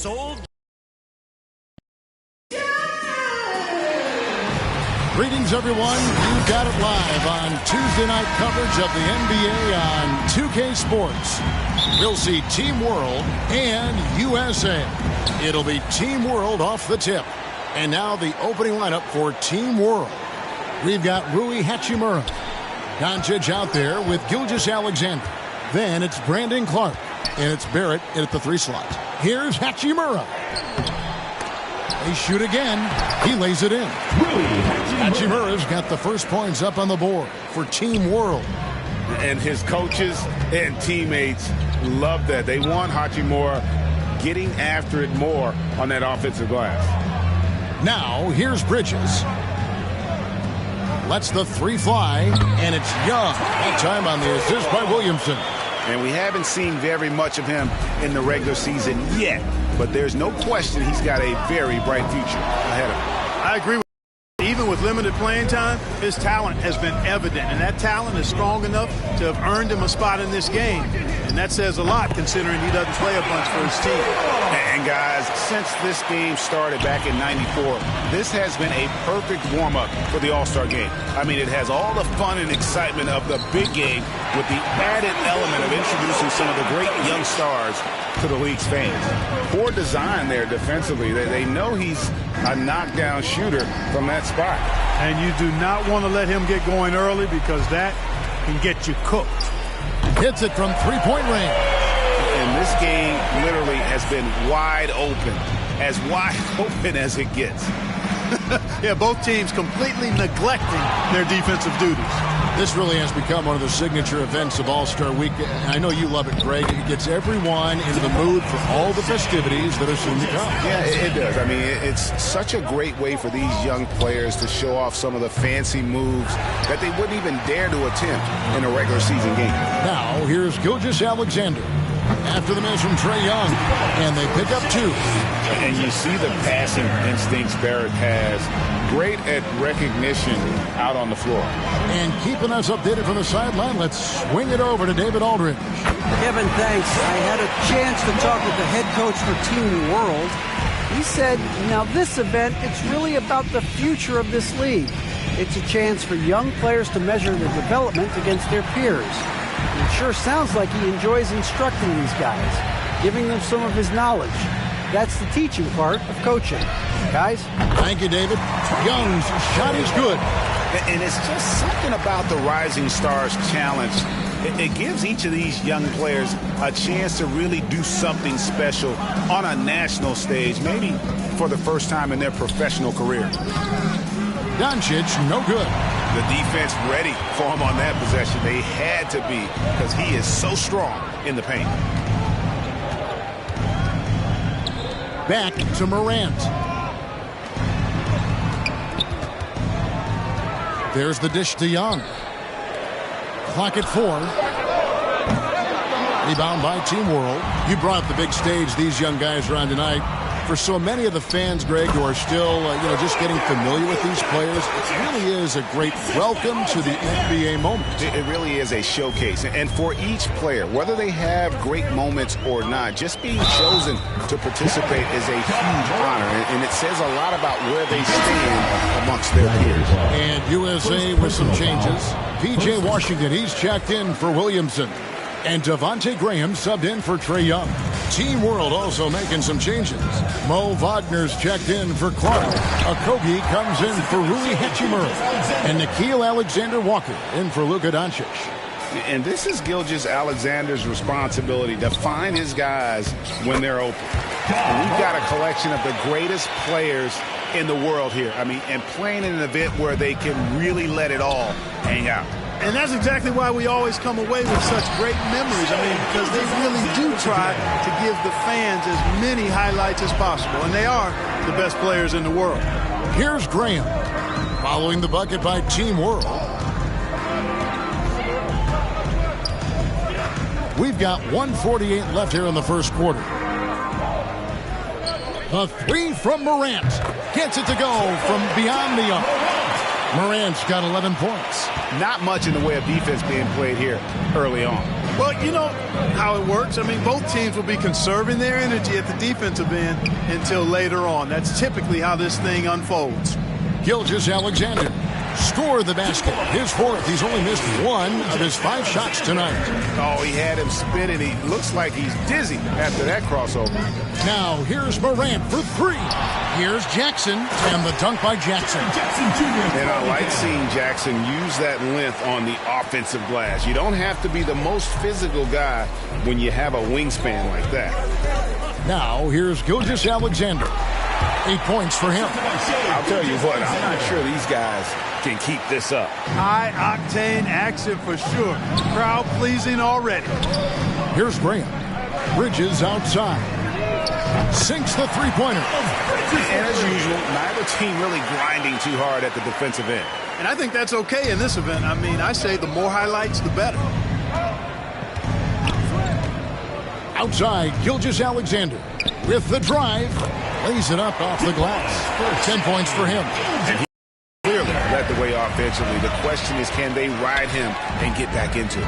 sold. Greetings, everyone. You got it live on Tuesday night coverage of the NBA on 2K Sports. We'll see Team World and USA. It'll be Team World off the tip. And now the opening lineup for Team World. We've got Rui Hachimura. Doncic out there with Gilgeous-Alexander. Then it's Brandon Clark. And it's Barrett at the 3 slot. Here's Hachimura. They shoot again. He lays it in. Hachimura's got the first points up on the board for Team World. And his coaches and teammates love that. They want Hachimura getting after it more on that offensive glass. Now, here's Bridges. Lets the 3 fly, and it's Young. That time on the assist by Williamson. And we haven't seen very much of him in the regular season yet. But there's no question he's got a very bright future ahead of him. I agree with you. Even with limited playing time, his talent has been evident. And that talent is strong enough to have earned him a spot in this game. And that says a lot considering he doesn't play a bunch for his team. And guys, since this game started back in '94, this has been a perfect warm-up for the All-Star game. I mean, it has all the fun and excitement of the big game with the added element of introducing some of the great young stars to the league's fans. Poor design there defensively. They know he's a knockdown shooter from that spot. And you do not want to let him get going early because that can get you cooked. Hits it from 3-point range. And this game literally has been wide open, as wide open as it gets. Yeah, both teams completely neglecting their defensive duties. This really has become one of the signature events of All-Star Week. I know you love it, Greg. It gets everyone into the mood for all the festivities that are soon to come. Yeah, it does. I mean, it's such a great way for these young players to show off some of the fancy moves that they wouldn't even dare to attempt in a regular season game. Now, here's Gilgeous-Alexander. After the miss from Trae Young, and they pick up 2. And you see the passing instincts Barrett has. Great at recognition out on the floor. And keeping us updated from the sideline, let's swing it over to David Aldridge. Kevin, thanks. I had a chance to talk with the head coach for Team World. He said, now this event, it's really about the future of this league. It's a chance for young players to measure their development against their peers. It sure sounds like he enjoys instructing these guys, giving them some of his knowledge. That's the teaching part of coaching. Guys? Thank you, David. Young's shot is good. And it's just something about the Rising Stars Challenge. It gives each of these young players a chance to really do something special on a national stage, maybe for the first time in their professional career. Doncic, no good. The defense ready for him on that possession. They had to be because he is so strong in the paint. Back to Morant. There's the dish to Young. Clock at 4. Rebound by Team World. You brought up the big stage these young guys are on tonight. For so many of the fans, Greg, who are still, just getting familiar with these players, it really is a great welcome to the NBA moment. It really is a showcase. And for each player, whether they have great moments or not, just being chosen to participate is a huge honor. And it says a lot about where they stand amongst their peers. And USA with some changes. P.J. Washington, he's checked in for Williamson. And Devontae Graham subbed in for Trae Young. Team World also making some changes. Mo Wagner's checked in for Clark. Okogie comes in for Rui Hachimura. And Nickeil Alexander-Walker in for Luka Doncic. And this is Gilgeous-Alexander's responsibility to find his guys when they're open. And we've got a collection of the greatest players in the world here. I mean, and playing in an event where they can really let it all hang out. And that's exactly why we always come away with such great memories. I mean, because they really do try to give the fans as many highlights as possible. And they are the best players in the world. Here's Graham following the bucket by Team World. We've got 1:48 left here in the first quarter. The 3 from Morant. Gets it to go from beyond the arc. Morant's got 11 points. Not much in the way of defense being played here early on. Well, you know how it works. I mean, both teams will be conserving their energy at the defensive end until later on. That's typically how this thing unfolds. Gilgeous-Alexander scored the basket. His fourth. He's only missed one of his 5 shots tonight. Oh, he had him spinning. He looks like he's dizzy after that crossover. Now, here's Morant for 3. Here's Jackson, and the dunk by Jackson. And I like seeing Jackson use that length on the offensive glass. You don't have to be the most physical guy when you have a wingspan like that. Now, here's Gilgeous-Alexander. 8 points for him. I'll tell you what, I'm not sure these guys can keep this up. High-octane action for sure. Crowd-pleasing already. Here's Graham. Bridges outside. Sinks the three-pointer. And as usual, neither team really grinding too hard at the defensive end. And I think that's okay in this event. I mean, I say the more highlights, the better. Outside, Gilgeous-Alexander with the drive. Lays it up off the glass. 10 points for him. And he clearly led the way offensively. The question is, can they ride him and get back into it?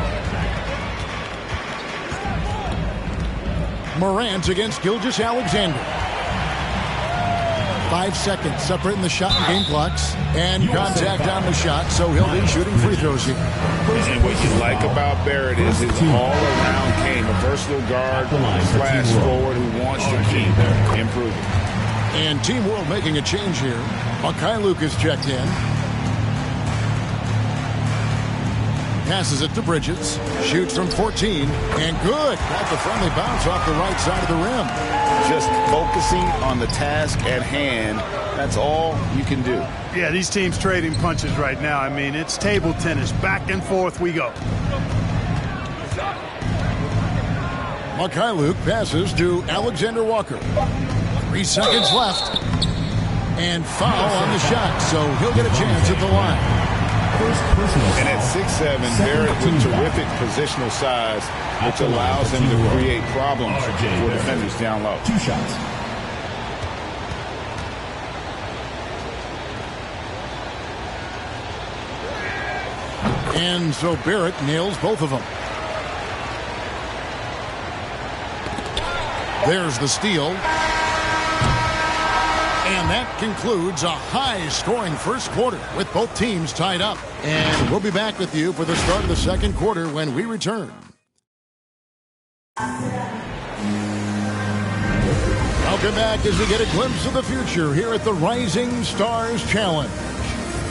Morant against Gilgeous-Alexander. 5 seconds separating the shot and game clocks. And contact on the shot, so he'll be shooting free throws here. And what you like about Barrett is his all-around game. A versatile guard, flash forward who wants to keep improving. And Team World making a change here. Luke is checked in. Passes it to Bridges. Shoots from 14. And good. Got the friendly bounce off the right side of the rim. Just focusing on the task at hand. That's all you can do. Yeah, these teams trading punches right now. I mean, it's table tennis. Back and forth we go. Luke passes to Alexander Walker. 3 seconds left. And foul on the shot, so he'll get a chance at the line. And at 6'7", Barrett with terrific positional size, which allows him to create problems for defenders down low. 2 shots. And so Barrett nails both of them. There's the steal. And that concludes a high-scoring first quarter with both teams tied up. And we'll be back with you for the start of the second quarter when we return. Welcome back as we get a glimpse of the future here at the Rising Stars Challenge.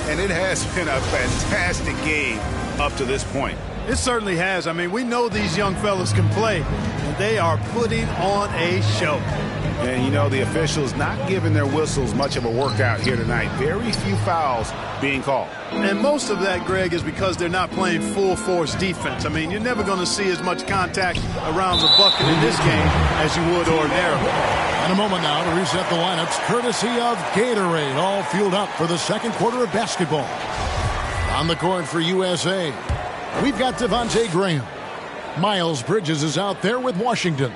And it has been a fantastic game up to this point. It certainly has. I mean, we know these young fellas can play, and they are putting on a show. And, you know, the officials not giving their whistles much of a workout here tonight. Very few fouls being called. And most of that, Greg, is because they're not playing full-force defense. I mean, you're never going to see as much contact around the bucket in this game as you would ordinarily. In a moment now to reset the lineups, courtesy of Gatorade, all fueled up for the second quarter of basketball. On the court for USA, we've got Devontae Graham. Miles Bridges is out there with Washington.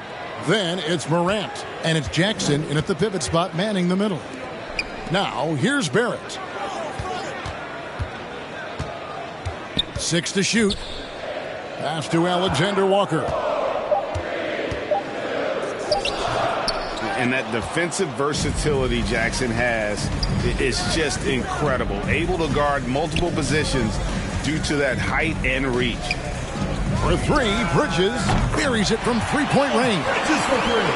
Then it's Morant, and it's Jackson in at the pivot spot manning the middle. Now, here's Barrett. 6 to shoot. Pass to Alexander Walker. And that defensive versatility Jackson has is just incredible. Able to guard multiple positions due to that height and reach. For 3, Bridges buries it from three-point range.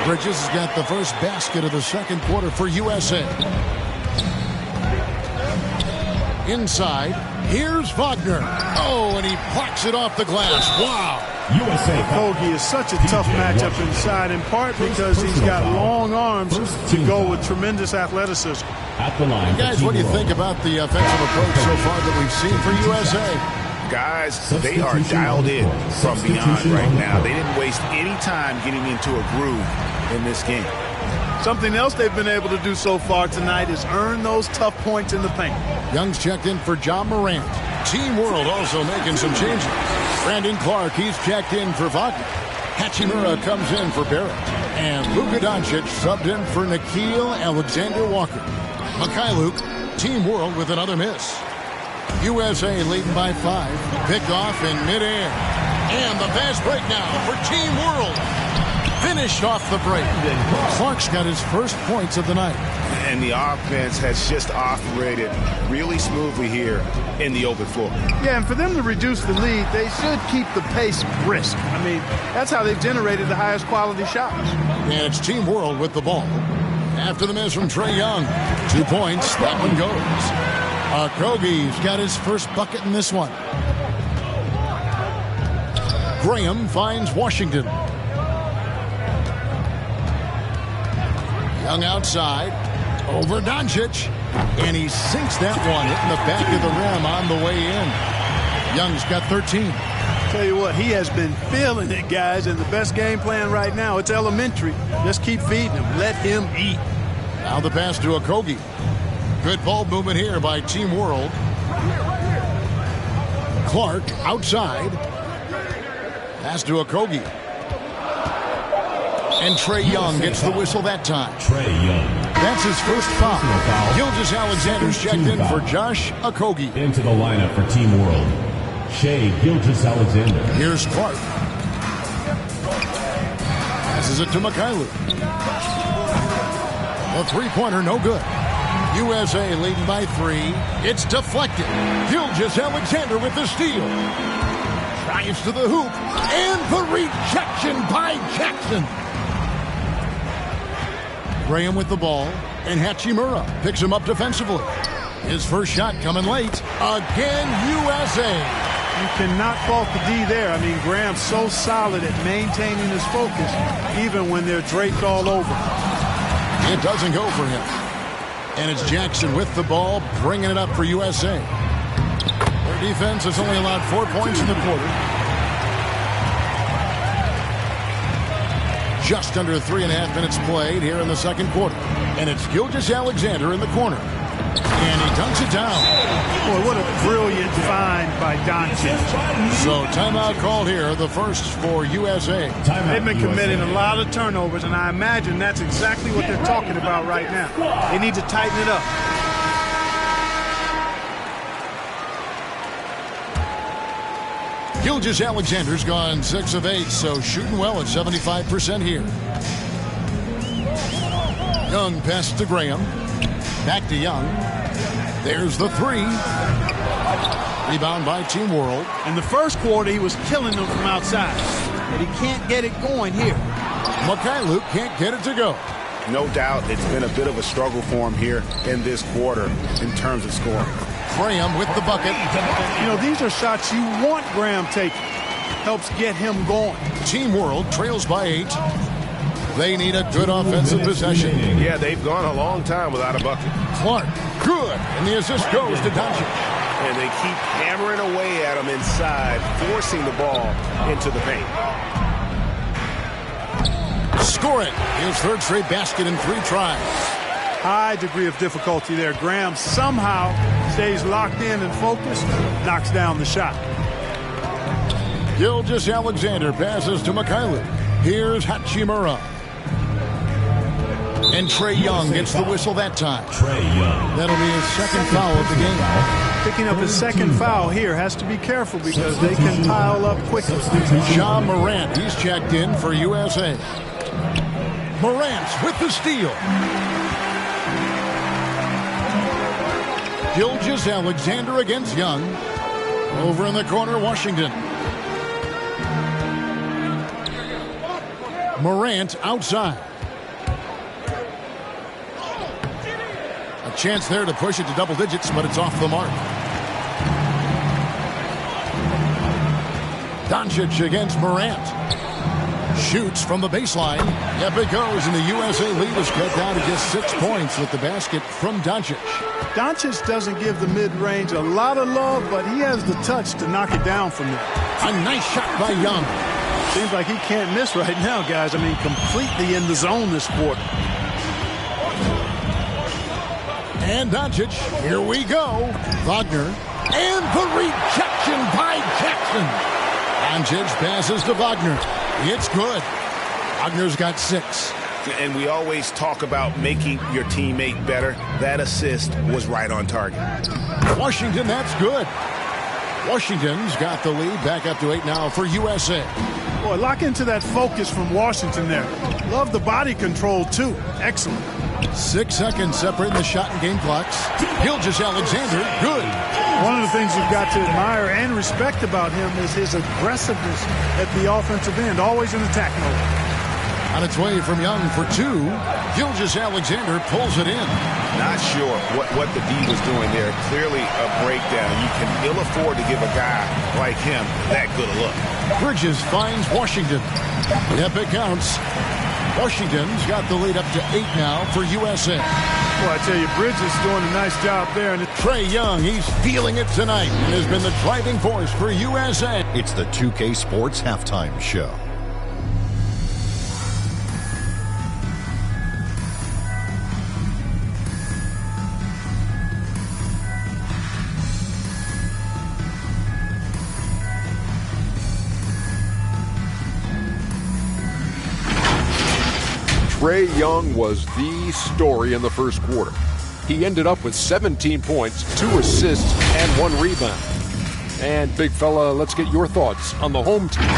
Bridges has got the first basket of the second quarter for USA. Inside, here's Wagner. Oh, and he blocks it off the glass. Wow. USA. Kogi is such a tough matchup inside, in part because he's got long arms to go with tremendous athleticism. At the line. Guys, what do you think about the offensive approach so far that we've seen for USA? Guys, they are dialed in from beyond right now. They didn't waste any time getting into a groove in this game. Something else they've been able to do so far tonight is earn those tough points in the paint. Young's checked in for John Morant. Team World also making some changes. Brandon Clark, he's checked in for Wagner. Hachimura comes in for Barrett. And Luka Doncic subbed in for Nickeil Alexander-Walker. Luke, Team World with another miss. USA leading by 5. Picked off in midair. And the fast break now for Team World. Finished off the break. Clark's got his first points of the night. And the offense has just operated really smoothly here in the open floor. Yeah, and for them to reduce the lead, they should keep the pace brisk. I mean, that's how they've generated the highest quality shots. And it's Team World with the ball. After the miss from Trae Young. 2 points. That one goes. Okogie's got his first bucket in this one. Graham finds Washington. Young outside. Over Doncic. And he sinks that one, hitting the back of the rim on the way in. Young's got 13. Tell you what, he has been feeling it, guys, and the best game plan right now, it's elementary. Just keep feeding him. Let him eat. Now the pass to Okogie. Good ball movement here by Team World. Clark outside. Pass to Okogie. And Trae Young gets the whistle that time. Trae Young. That's his first foul. Gilgeous-Alexander's checked in for Josh Okogie. Into the lineup for Team World, Shai Gilgeous-Alexander. Here's Clark. Passes it to Mikhailuk. The three-pointer, no good. USA leading by 3. It's deflected. Gilgeous-Alexander with the steal. Drives to the hoop. And the rejection by Jackson. Graham with the ball. And Hachimura picks him up defensively. His first shot coming late. Again, USA. You cannot fault the D there. I mean, Graham's so solid at maintaining his focus, even when they're draped all over. It doesn't go for him. And it's Jackson with the ball, bringing it up for USA. Their defense has only allowed 4 points in the quarter. Just under 3.5 minutes played here in the second quarter. And it's Gilgeous-Alexander in the corner. And he dunks it down. Boy, what a brilliant find by Doncic. So timeout called here, the first for USA. They've been committing a lot of turnovers, and I imagine that's exactly what they're talking about right now. They need to tighten it up. Gilgeous-Alexander's gone 6 of 8, so shooting well at 75% here. Young passes to Graham. Back to Young. There's the 3. Rebound by Team World. In the first quarter, he was killing them from outside, but he can't get it going here. Mikhailuk can't get it to go. No doubt it's been a bit of a struggle for him here in this quarter in terms of scoring. Graham with the bucket. You know, these are shots you want Graham taking. Helps get him going. Team World trails by 8. They need a good offensive possession. Yeah, they've gone a long time without a bucket. Clark, good. And the assist goes to Doncic. And they keep hammering away at him inside, forcing the ball into the paint. Scoring. His third straight basket in 3 tries. High degree of difficulty there. Graham somehow stays locked in and focused, knocks down the shot. Gilgeous-Alexander passes to Mikhailuk. Here's Hachimura. And Trae Young gets the whistle that time. Trae Young. That'll be his second foul of the game. Picking up his second foul here, has to be careful because they can pile up quickly. Ja Morant, he's checked in for USA. Morant with the steal. Gilgeous-Alexander against Young. Over in the corner, Washington. Morant outside. A chance there to push it to double digits, but it's off the mark. Doncic against Morant. Shoots from the baseline. Yep, it goes, and the USA lead is cut down to just 6 points with the basket from Doncic. Doncic doesn't give the mid-range a lot of love, but he has the touch to knock it down from there. A nice shot by Young. Seems like he can't miss right now, guys. I mean, completely in the zone this quarter. And Doncic, here we go. Wagner, and the rejection by Jackson. Doncic passes to Wagner. It's good. Wagner's got 6. And we always talk about making your teammate better. That assist was right on target. Washington, that's good. Washington's got the lead back up to 8 now for USA. Boy, lock into that focus from Washington there. Love the body control, too. Excellent. 6 seconds separating the shot and game clocks. Gilgeous-Alexander, good. One of the things you've got to admire and respect about him is his aggressiveness at the offensive end, always in attack mode. On its way from Young for 2. Gilgeous-Alexander pulls it in. Not sure what the D was doing there. Clearly a breakdown. You can ill afford to give a guy like him that good a look. Bridges finds Washington. Yep, it counts. Washington's got the lead up to 8 now for USA. Well, I tell you, Bridges doing a nice job there. And Trae Young, he's feeling it tonight and has been the driving force for USA. It's the 2K Sports Halftime Show. Trae Young was the story in the first quarter. He ended up with 17 points, 2 assists, and 1 rebound. And big fella, let's get your thoughts on the home team.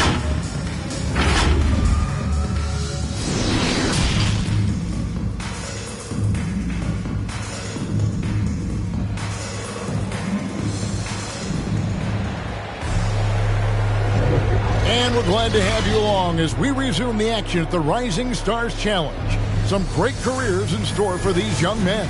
And we're glad to have you along as we resume the action at the Rising Stars Challenge. Some great careers in store for these young men.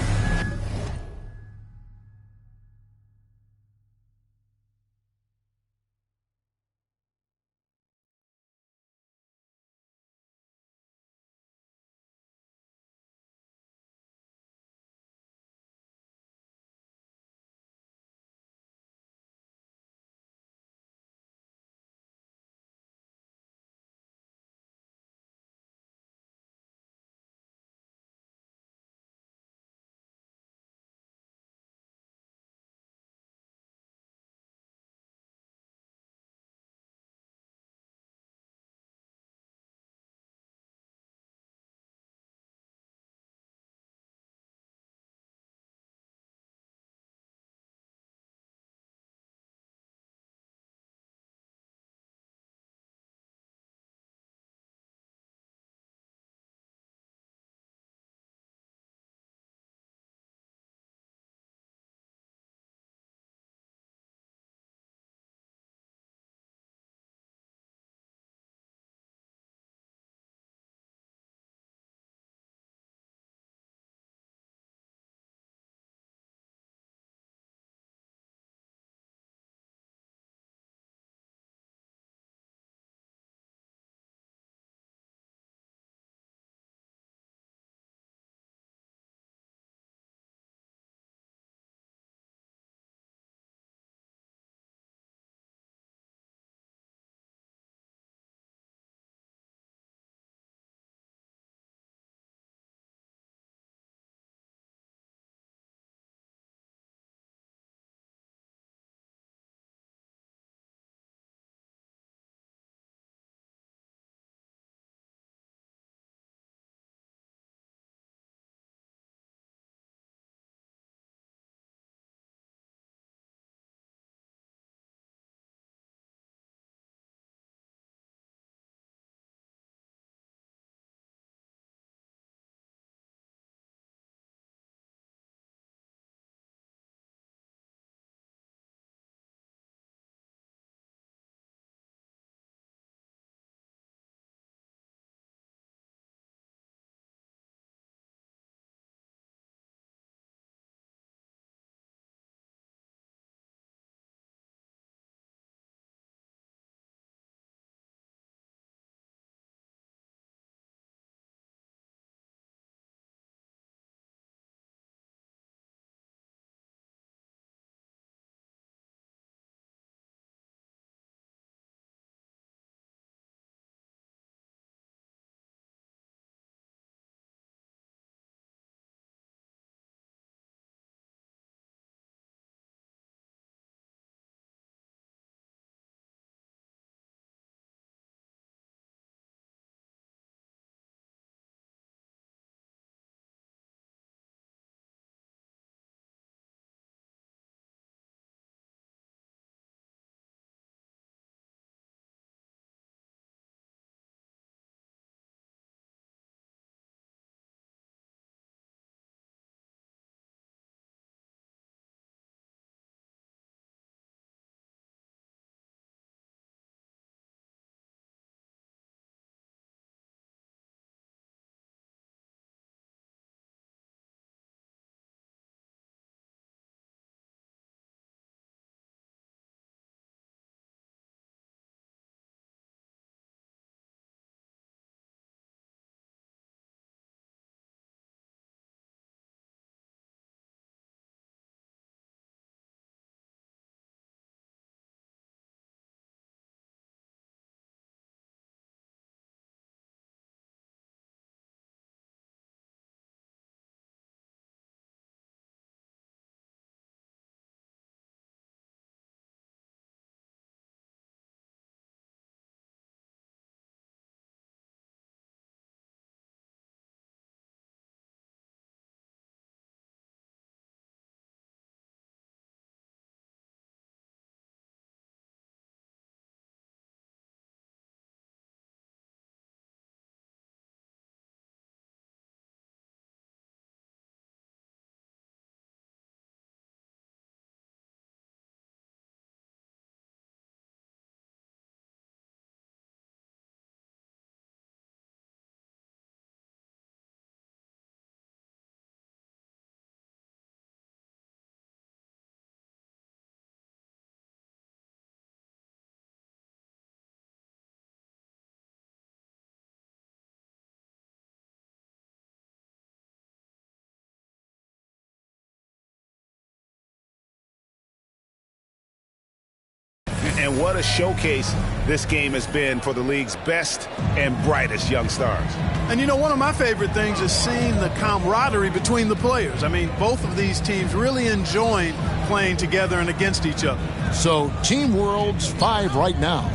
And what a showcase this game has been for the league's best and brightest young stars. And, you know, one of my favorite things is seeing the camaraderie between the players. I mean, both of these teams really enjoying playing together and against each other. So, Team World's 5 right now.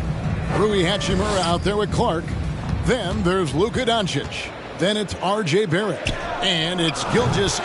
Rui Hachimura out there with Clark. Then there's Luka Doncic. Then it's R.J. Barrett. And it's Gilgeous.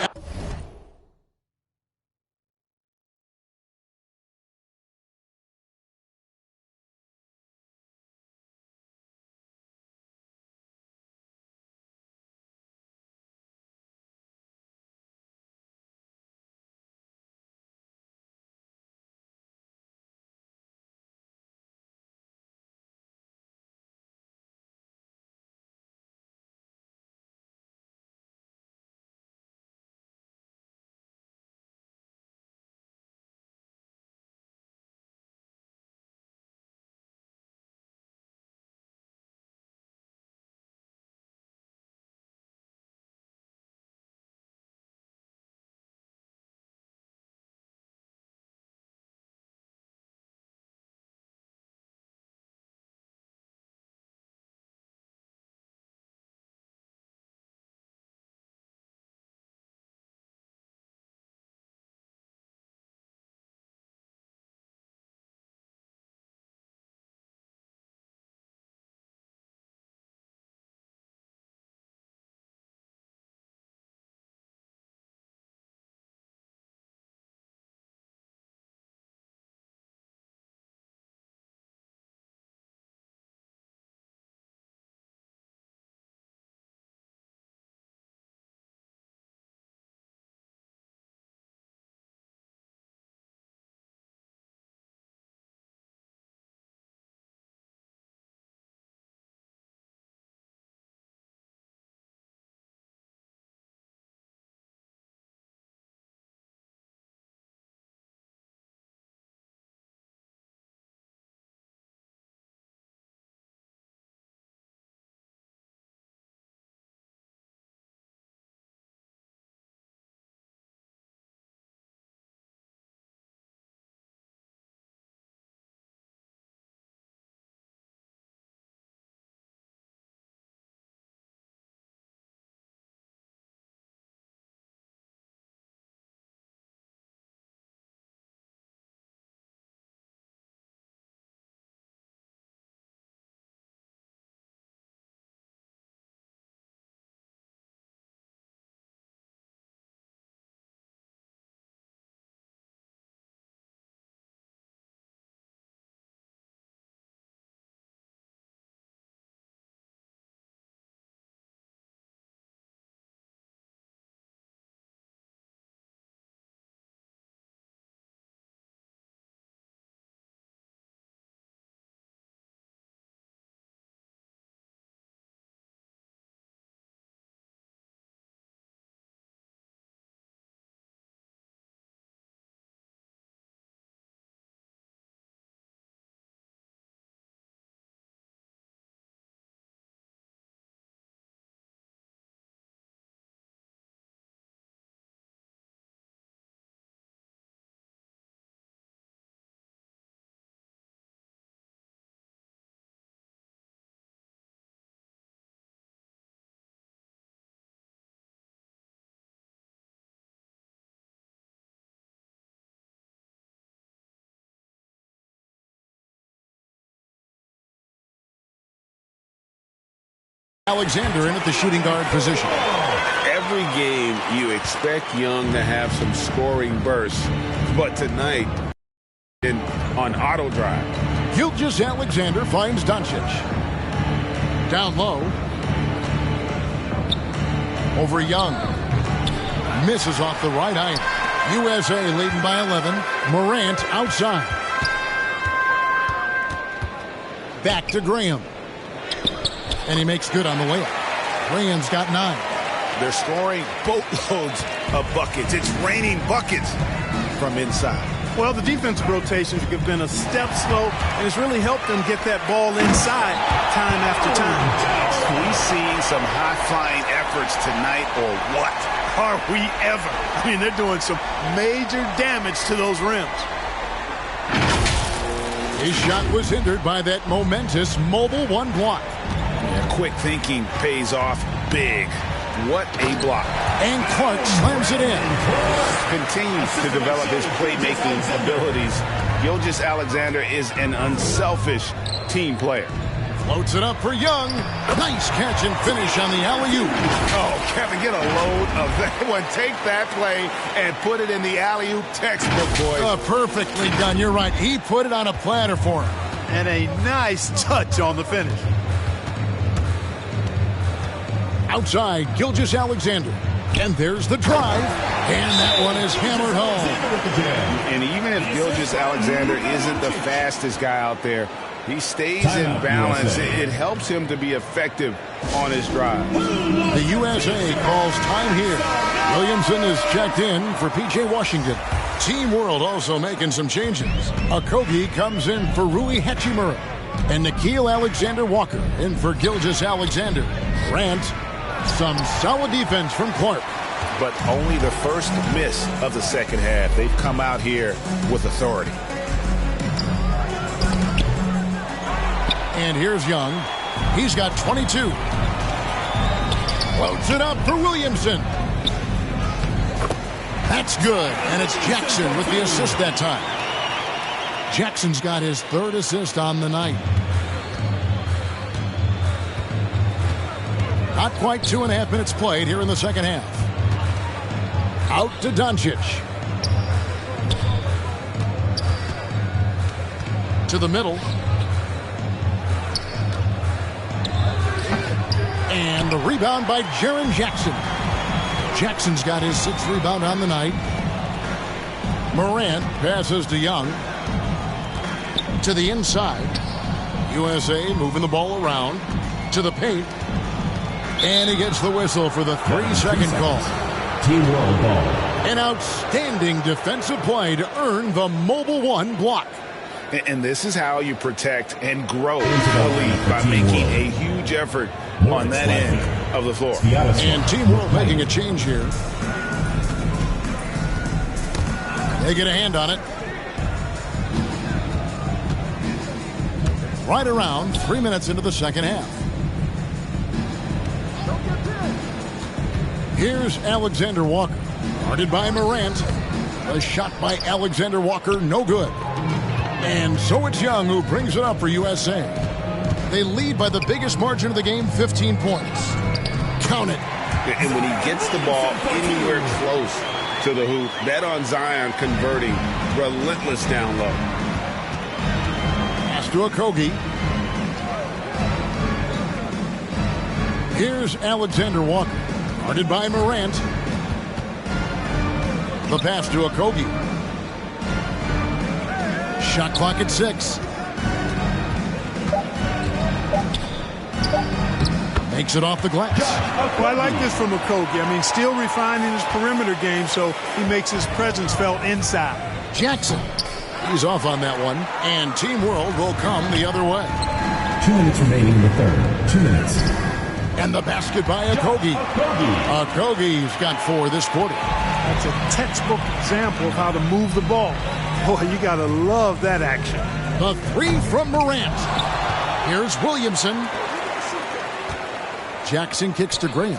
Alexander in at the shooting guard position. Every game you expect Young to have some scoring bursts, but tonight on auto drive. Gilgeous Alexander finds Doncic. Down low. Over Young. Misses off the right eye. USA leading by 11. Morant outside. Back to Graham. And he makes good on the way up. Graham's got 9. They're scoring boatloads of buckets. It's raining buckets from inside. Well, the defensive rotations have been a step slow, and it's really helped them get that ball inside time after time. Are we seeing some high-flying efforts tonight, or what? Are we ever? I mean, they're doing some major damage to those rims. His shot was hindered by that momentous mobile one block. Yeah, quick thinking pays off big. What a block. And Clark slams it in. Continues to develop his playmaking abilities. Gilgeous-Alexander is an unselfish team player. Floats it up for Young. Nice catch and finish on the alley-oop. Oh, Kevin, get a load of that one. Take that play and put it in the alley-oop textbook, boys. Perfectly done. You're right. He put it on a platter for him. And a nice touch on the finish. Outside, Gilgeous-Alexander. And there's the drive. And that one is hammered home. And even if Gilgeous-Alexander isn't the fastest guy out there, he stays in balance. It helps him to be effective on his drive. The USA calls time here. Williamson is checked in for P.J. Washington. Team World also making some changes. Okogie comes in for Rui Hachimura. And Nickeil Alexander-Walker in for Gilgeous-Alexander. Grant, some solid defense from Clark. But only the first miss of the second half. They've come out here with authority. And here's Young. He's got 22. Floats it up for Williamson. That's good. And it's Jackson with the assist that time. Jackson's got his third assist on the night. Not quite 2.5 minutes played here in the second half. Out to Doncic. To the middle. And the rebound by Jaren Jackson. Jackson's got his 6th rebound on the night. Morant passes to Young. To the inside. USA moving the ball around. To the paint. And he gets the whistle for the 3-second call. Team World ball. An outstanding defensive play to earn the mobile one block. And this is how you protect and grow the lead, by making a huge effort on that end of the floor. And Team World making a change here. They get a hand on it. Right around 3 minutes into the second half. Here's Alexander Walker. Guarded by Morant. A shot by Alexander Walker, no good. And so it's Young who brings it up for USA. They lead by the biggest margin of the game, 15 points. Count it. And when he gets the ball anywhere close to the hoop, that on Zion converting, relentless down low. Pass to Okogie. Here's Alexander Walker. Guarded by Morant. The pass to Okogie. Shot clock at 6. Makes it off the glass. Well, I like this from Okogie. I mean, still refining his perimeter game so he makes his presence felt inside. Jackson. He's off on that one. And Team World will come the other way. 2 minutes remaining in the third. 2 minutes. And the basket by Okogie. Okogie's got 4 this quarter. That's a textbook example of how to move the ball. Boy, you got to love that action. The 3 from Morant. Here's Williamson. Jackson kicks to Graham.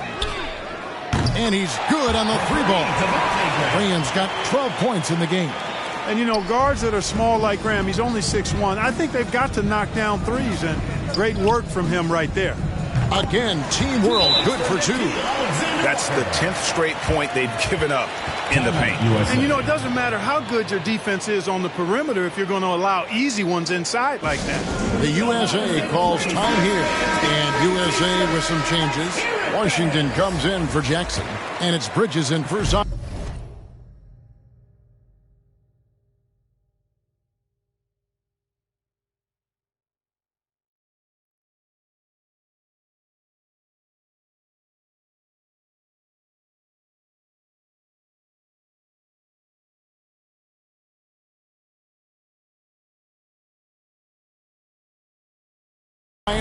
And he's good on the 3-ball. Graham's got 12 points in the game. And, you know, guards that are small like Graham, he's only 6'1". I think they've got to knock down threes, and great work from him right there. Again, Team World good for 2. That's the 10th straight point they've given up in the paint. And, you know, it doesn't matter how good your defense is on the perimeter if you're going to allow easy ones inside like that. The USA calls time here. And USA with some changes. Washington comes in for Jackson. And it's Bridges in for Zion.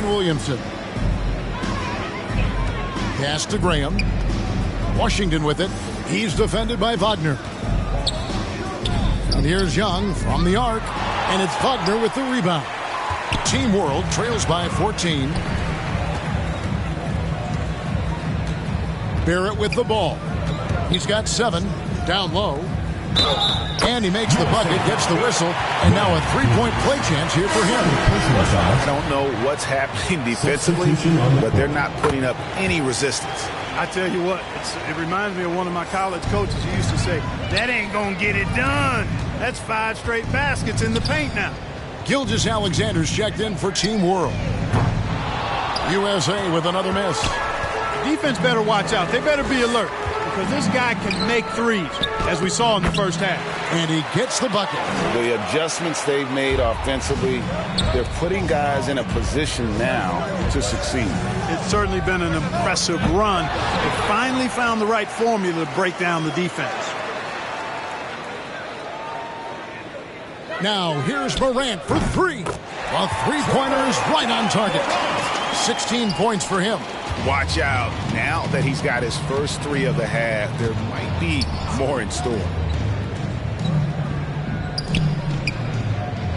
Williamson. Pass to Graham. Washington with it. He's defended by Wagner. And here's Young from the arc. And it's Wagner with the rebound. Team World trails by 14. Barrett with the ball. He's got 7. Down low. And he makes the bucket, gets the whistle, and now a three-point play chance here for him. I don't know what's happening defensively, but they're not putting up any resistance. I tell you what, it reminds me of one of my college coaches who used to say, that ain't going to get it done. That's 5 straight baskets in the paint now. Gilgeous-Alexander's checked in for Team World. USA with another miss. Defense better watch out. They better be alert because this guy can make threes, as we saw in the first half. And he gets the bucket. The adjustments they've made offensively, they're putting guys in a position now to succeed. It's certainly been an impressive run. They finally found the right formula to break down the defense. Now here's Morant for 3. A three-pointer is right on target. 16 points for him. Watch out. Now that he's got his first 3 of the half, there might be more in store.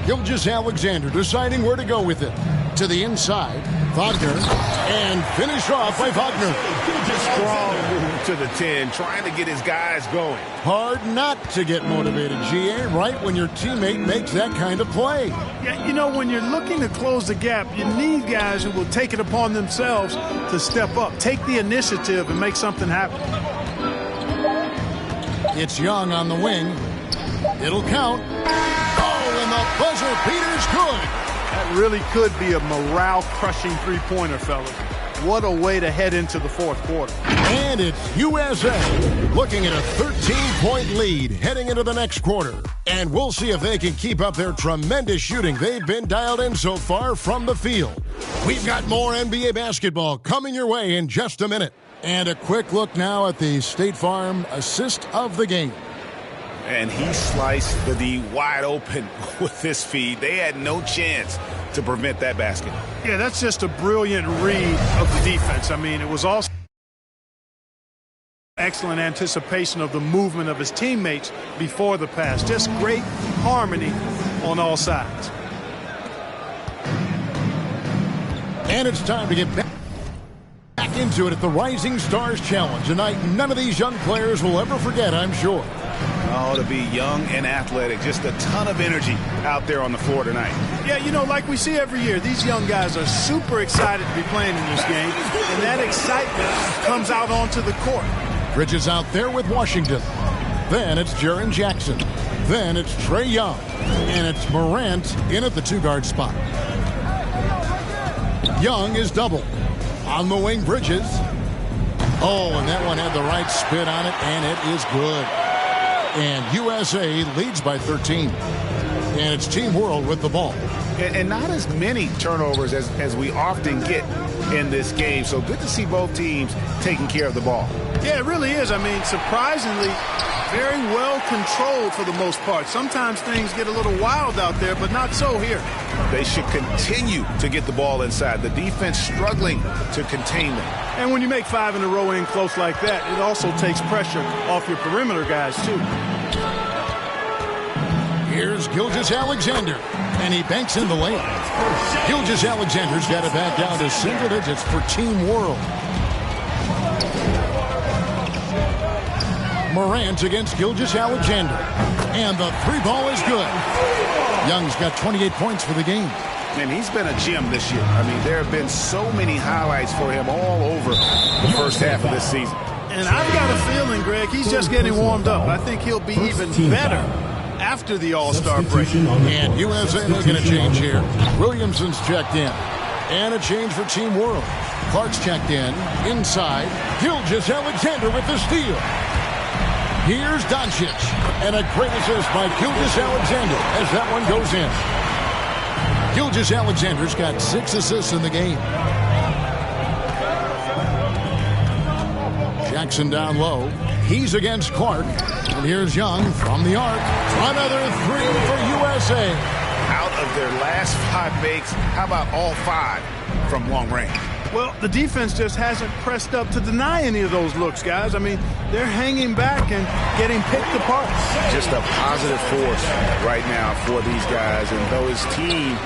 Gilgeous-Alexander deciding where to go with it. To the inside, Wagner, and finish off by Wagner. Strong move to the 10, trying to get his guys going. Hard not to get motivated, GA, right when your teammate makes that kind of play. Yeah, you know, when you're looking to close the gap, you need guys who will take it upon themselves to step up, take the initiative, and make something happen. It's Young on the wing. It'll count. Oh, and the buzzer beater's good. That really could be a morale-crushing three-pointer, fellas. What a way to head into the fourth quarter. And it's USA looking at a 13-point lead heading into the next quarter. And we'll see if they can keep up their tremendous shooting they've been dialed in so far from the field. We've got more NBA basketball coming your way in just a minute. And a quick look now at the State Farm assist of the game. And he sliced the D wide open with this feed. They had no chance to prevent that basket. Yeah, that's just a brilliant read of the defense. I mean, it was also excellent anticipation of the movement of his teammates before the pass. Just great harmony on all sides. And it's time to get back into it at the Rising Stars Challenge. A night none of these young players will ever forget, I'm sure. Oh, to be young and athletic. Just a ton of energy out there on the floor tonight. Yeah, you know, like we see every year, these young guys are super excited to be playing in this game, and that excitement comes out onto the court. Bridges out there with Washington. Then it's Jaren Jackson. Then it's Trae Young. And it's Morant in at the 2-guard spot. Young is double. On the wing, Bridges. Oh, and that one had the right spin on it, and it is good. And USA leads by 13. And it's Team World with the ball. And not as many turnovers as we often get in this game. So good to see both teams taking care of the ball. Yeah, it really is. I mean, surprisingly, very well controlled for the most part. Sometimes things get a little wild out there, but not so here. They should continue to get the ball inside. The defense struggling to contain them. And when you make 5 in a row in close like that, it also takes pressure off your perimeter guys, too. Here's Gilgeous-Alexander, and he banks in the layup. Gilgeous-Alexander's got it back down to single digits for Team World. Morant against Gilgeous-Alexander. And the 3-ball is good. Young's got 28 points for the game. And he's been a gem this year. I mean, there have been so many highlights for him all over the first half of this season. And I've got a feeling, Greg, he's just getting warmed up. I think he'll be even better after the All-Star break. And USA making a change here. Williamson's checked in. And a change for Team World. Clark's checked in. Inside, Gilgeous-Alexander with the steal. Here's Doncic. And a great assist by Gilgeous-Alexander as that one goes in. Gilgeous-Alexander's got 6 assists in the game. Jackson down low. He's against Clark. And here's Young from the arc. Another 3 for USA. Out of their last 5 makes, how about all 5 from long range? Well, the defense just hasn't pressed up to deny any of those looks, guys. I mean, they're hanging back and getting picked apart. Just a positive force right now for these guys. And though his team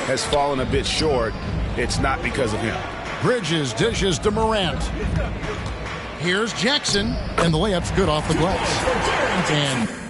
has fallen a bit short, it's not because of him. Bridges dishes to Morant. Here's Jackson, and the layup's good off the glass. And